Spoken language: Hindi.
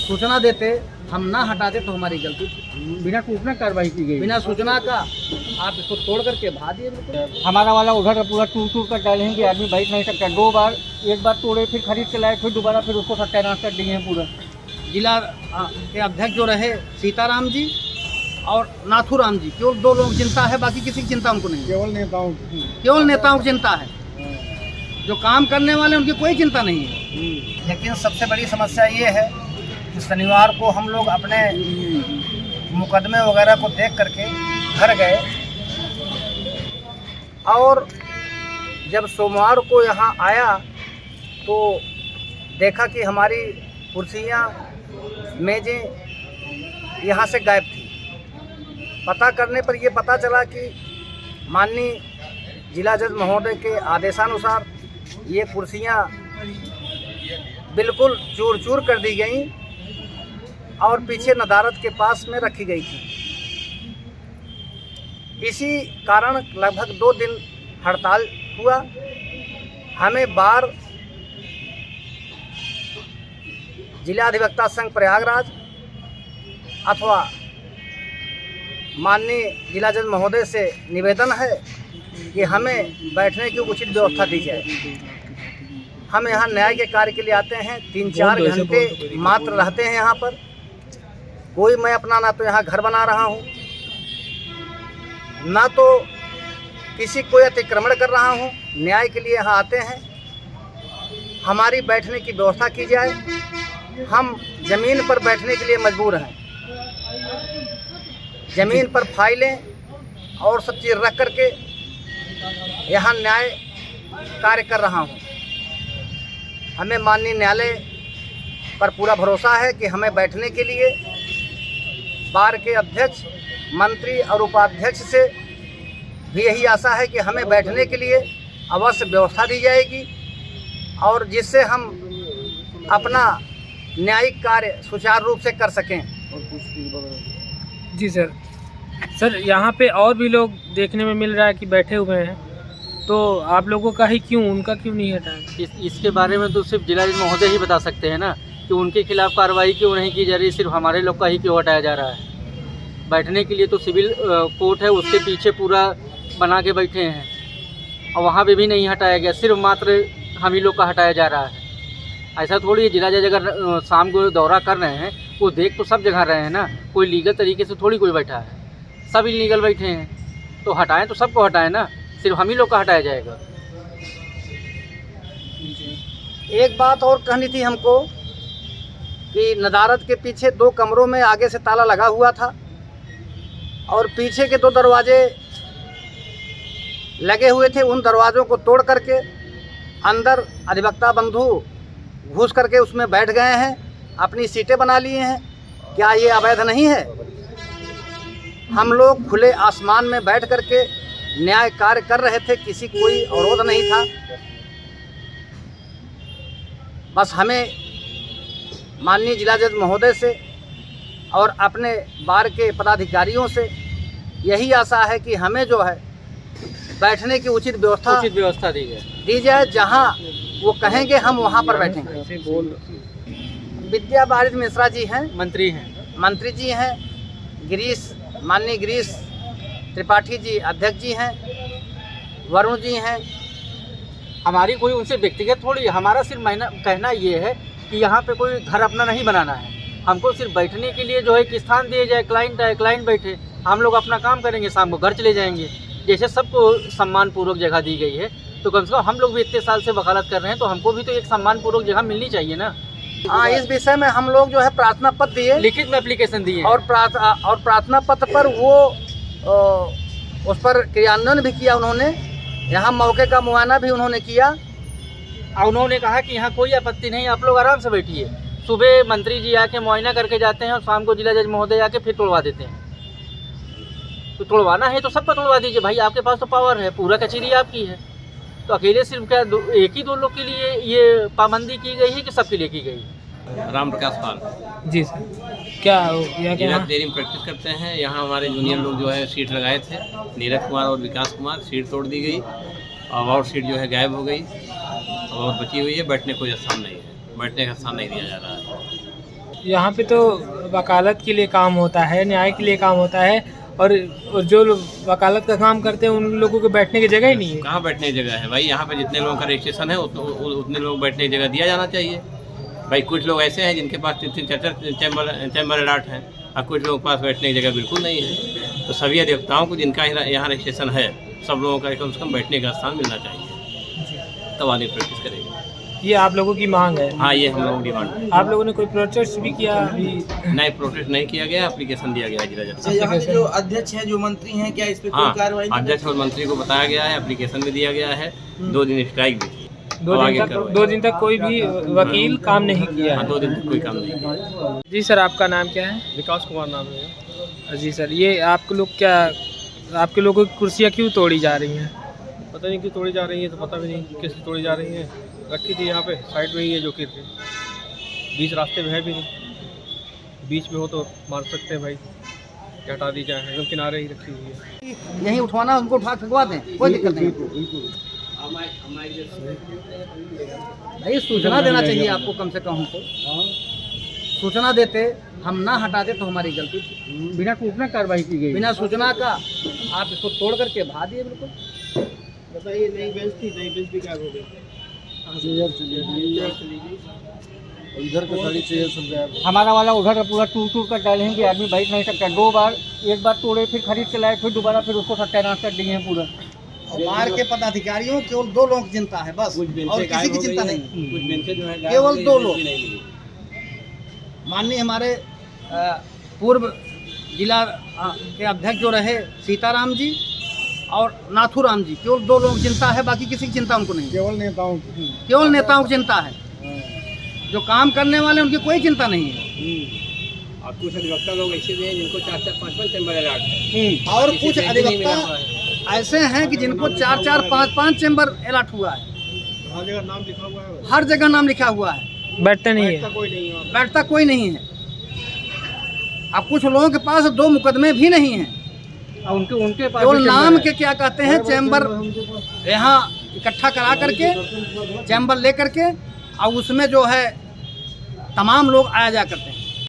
सूचना देते, हम ना हटाते तो हमारी गलती थी। बिना सूचना कार्रवाई की गई। बिना सूचना का आप इसको तोड़ करके भगा दिए बिल्कुल। हमारा वाला उधर पूरा टूट कर डाले हैं कि आदमी बैठ नहीं सकता। 2 बार, एक बार तोड़े, फिर खरीद के लाए, फिर दोबारा फिर उसको सत्यानाश कर दिए हैं पूरा। जिला के अध्यक्ष जो रहे सीताराम जी और नाथूराम जी, केवल 2 लोग चिंता है, बाकी किसी की चिंता हमको नहीं है। केवल नेताओं की चिंता है। जो काम करने वाले उनकी कोई चिंता नहीं है। लेकिन सबसे बड़ी समस्या ये है कि शनिवार को हम लोग अपने मुकदमे वगैरह को देख करके घर गए और जब सोमवार को यहाँ आया तो देखा कि हमारी कुर्सियाँ, मेजें यहाँ से गायब थी। पता करने पर ये पता चला कि माननीय जिला जज महोदय के आदेशानुसार ये कुर्सियाँ बिल्कुल चूर चूर कर दी गई और पीछे नदारत के पास में रखी गई थी। इसी कारण लगभग 2 दिन हड़ताल हुआ। हमें बार जिला अधिवक्ता संघ प्रयागराज अथवा माननीय जिला जज महोदय से निवेदन है कि हमें बैठने की उचित व्यवस्था दी जाए। हम यहाँ न्याय के कार्य के लिए आते हैं, 3-4 घंटे मात्र रहते हैं यहाँ पर। कोई मैं अपना ना तो यहाँ घर बना रहा हूँ, ना तो किसी कोई अतिक्रमण कर रहा हूँ। न्याय के लिए यहाँ आते हैं, हमारी बैठने की व्यवस्था की जाए। हम ज़मीन पर बैठने के लिए मजबूर हैं। ज़मीन पर फाइलें और सब चीज़ रख करके यहाँ न्याय कार्य कर रहा हूँ। हमें माननीय न्यायालय पर पूरा भरोसा है कि हमें बैठने के लिए बार के अध्यक्ष, मंत्री और उपाध्यक्ष से भी यही आशा है कि हमें बैठने के लिए अवश्य व्यवस्था दी जाएगी और जिससे हम अपना न्यायिक कार्य सुचारू रूप से कर सकें। जी सर, यहाँ पे और भी लोग देखने में मिल रहा है कि बैठे हुए हैं, तो आप लोगों का ही क्यों, उनका क्यों नहीं हटाया? इसके बारे में तो सिर्फ जिला जज महोदय ही बता सकते हैं ना कि उनके खिलाफ कार्रवाई क्यों नहीं की जा रही, सिर्फ हमारे लोग का ही क्यों हटाया जा रहा है। बैठने के लिए तो सिविल कोर्ट है, उसके पीछे पूरा बना के बैठे हैं और वहाँ पे भी नहीं हटाया गया, सिर्फ मात्र हम ही लोग का हटाया जा रहा है। ऐसा थोड़ी है, जिला जज अगर शाम को दौरा कर रहे हैं वो देख तो सब जगह रहे हैं ना, कोई लीगल तरीके से थोड़ी कोई बैठा है, सब इलीगल बैठे हैं। तो हटाएं तो सबको हटाएं ना, सिर्फ हम ही लोग का हटाया जाएगा। एक बात और कहनी थी हमको कि नदारत के पीछे 2 कमरों में आगे से ताला लगा हुआ था और पीछे के 2 दरवाजे लगे हुए थे। उन दरवाज़ों को तोड़ करके अंदर अधिवक्ता बंधु घुस करके उसमें बैठ गए हैं, अपनी सीटें बना लिए हैं। क्या ये अवैध नहीं है? हम लोग खुले आसमान में बैठ करके न्याय कार्य कर रहे थे, किसी कोई अवरोध नहीं था। बस हमें माननीय जिला जज महोदय से और अपने बार के पदाधिकारियों से यही आशा है कि हमें जो है बैठने की उचित व्यवस्था दी जाए। जहां वो कहेंगे हम वहां पर बैठेंगे। विद्या बारिद मिश्रा जी हैं, मंत्री जी हैं, माननीय गिरीश त्रिपाठी जी अध्यक्ष जी हैं, वरुण जी हैं। हमारी कोई उनसे व्यक्तिगत थोड़ी, हमारा सिर्फ कहना ये है कि यहाँ पे कोई घर अपना नहीं बनाना है। हमको सिर्फ बैठने के लिए जो है कि स्थान दिए जाए, क्लाइंट आए, क्लाइंट बैठे, हम लोग अपना काम करेंगे, शाम को घर चले जाएंगे। जैसे सबको सम्मानपूर्वक जगह दी गई है तो कम से कम हम लोग भी इतने साल से वकालत कर रहे हैं तो हमको भी तो एक सम्मानपूर्वक जगह मिलनी चाहिए ना। हाँ, इस विषय में हम लोग जो है प्रार्थना पत्र दिए, लिखित में एप्लीकेशन दिए और प्रार्थना पत्र पर वो उस पर क्रियान्वयन भी किया उन्होंने। यहाँ मौके का मुआयना भी उन्होंने किया और उन्होंने कहा कि यहाँ कोई आपत्ति नहीं, आप लोग आराम से बैठिए। सुबह मंत्री जी आके मुआयना करके जाते हैं और शाम को जिला जज महोदय आके फिर तोड़वा देते हैं। तो तोड़वाना है तो सबका तोड़वा दीजिए भाई, आपके पास तो पावर है, पूरा कचहरी आपकी है। तो अकेले सिर्फ क्या एक ही 2 लोग के लिए ये पाबंदी की गई है कि सबके लिए की गई? राम प्रकाश पाल जी सर, क्या डेयरी में प्रैक्टिस करते हैं। यहाँ हमारे जूनियर लोग जो है सीट लगाए थे, नीरज कुमार और विकास कुमार, सीट तोड़ दी गई और सीट जो है गायब हो गई और बची हुई है। बैठने कोई स्थान नहीं है, बैठने का स्थान नहीं दिया जा रहा है। यहाँ पे तो वकालत के लिए काम होता है, न्याय के लिए काम होता है, और जो लोग वकालत का काम करते हैं उन लोगों को बैठने की जगह ही नहीं है। कहाँ बैठने की जगह है भाई? यहाँ पे जितने लोगों का रजिस्ट्रेशन है उतने लोग बैठने की जगह दिया जाना चाहिए भाई। कुछ लोग ऐसे हैं जिनके पास 3-3 4-4 चैम्बर अलॉट हैं और कुछ लोगों के पास बैठने की जगह बिल्कुल नहीं है। तो सभी अधिवक्ताओं को जिनका यहाँ रजिस्ट्रेशन है, सब लोगों का कम से कम बैठने का स्थान मिलना चाहिए, तब आगे प्रैक्टिस करेंगे। ये आप लोगों की मांग है? हाँ, ये हम लोगों की डिमांड है। आप लोगों ने कोई प्रोटेस्ट भी किया अभी? नहीं, प्रोटेस्ट नहीं किया गया, एप्लीकेशन दिया गया जिला जज। यहाँ के जो अध्यक्ष हैं, जो मंत्री हैं, क्या इस पे कोई कार्रवाई? अध्यक्ष और मंत्री को बताया गया है, एप्लीकेशन भी दिया गया है, 2 दिन स्ट्राइक भी थी। 2 दिन तक कोई भी वकील काम नहीं किया है? 2 दिन तक कोई काम नहीं किया। जी सर, आपका नाम क्या है? विकास कुमार नाम है। जी सर, ये आपके लोगों की कुर्सियाँ क्यों तोड़ी जा रही हैं? पता नहीं क्यों तोड़ी जा रही है, तो पता भी नहीं किस लिए तोड़ी जा रही है। रखी थी यहाँ पे साइड में ही है, जो कि बीच रास्ते में है भी नहीं। बीच में हो तो मार सकते हैं भाई, हटा दी जाए, एकदम किनारे ही रखी हुई है। यहीं उठवाना, उनको उठा फेंकवा दें, कोई दिक्कत नहीं। भाई सूचना देना चाहिए आपको, कम से कम हमको सूचना देते, हम ना हटाते तो हमारी गलती थी। बिना सूचना कार्रवाई की गई। बिना सूचना का आप इसको तोड़ करके भगा दिए। बिल्कुल बताइए, नई बेंच थी, नई बेंच भी क्या हो गई? इधर का सारी चेयर सब गया। हमारा वाला उधर पूरा टूट कर डाले हैं कि आदमी बैठ नहीं सकता। 2 बार, एक बार तोड़े, फिर खरीद के लाए, फिर दोबारा फिर उसको सत्यानाश कर दिए हैं पूरा। और बाहर के पदाधिकारियों केवल 2 लोग की चिंता है बस, और किसी की चिंता नहीं। कुछ बेंचें जो है केवल 2 लोग। माननीय हमारे पूर्व जिला के अध्यक्ष जो रहे सीताराम जी और नाथूराम जी, केवल 2 लोगों की चिंता है, बाकी किसी की चिंता उनको नहीं। केवल नेताओं की चिंता है। जो काम करने वाले उनकी कोई चिंता नहीं है। और कुछ अधिवक्ता लोग ऐसे भी हैं जिनको 4-4 5-5 चैम्बर अलॉट है। और कुछ अधिवक्ता ऐसे हैं कि जिनको 4-4 5-5 चैम्बर अलॉट हुआ है। हर जगह नाम लिखा हुआ है, हर जगह नाम लिखा हुआ है, बैठता नहीं है? कोई नहीं है। बैठता कोई नहीं है। अब कुछ लोगों के पास 2 मुकदमे भी नहीं हैं, उनके पास केवल नाम के क्या कहते हैं चैम्बर यहाँ इकट्ठा करा करके, चैम्बर ले करके, और उसमें जो है तमाम लोग आया जा करते हैं।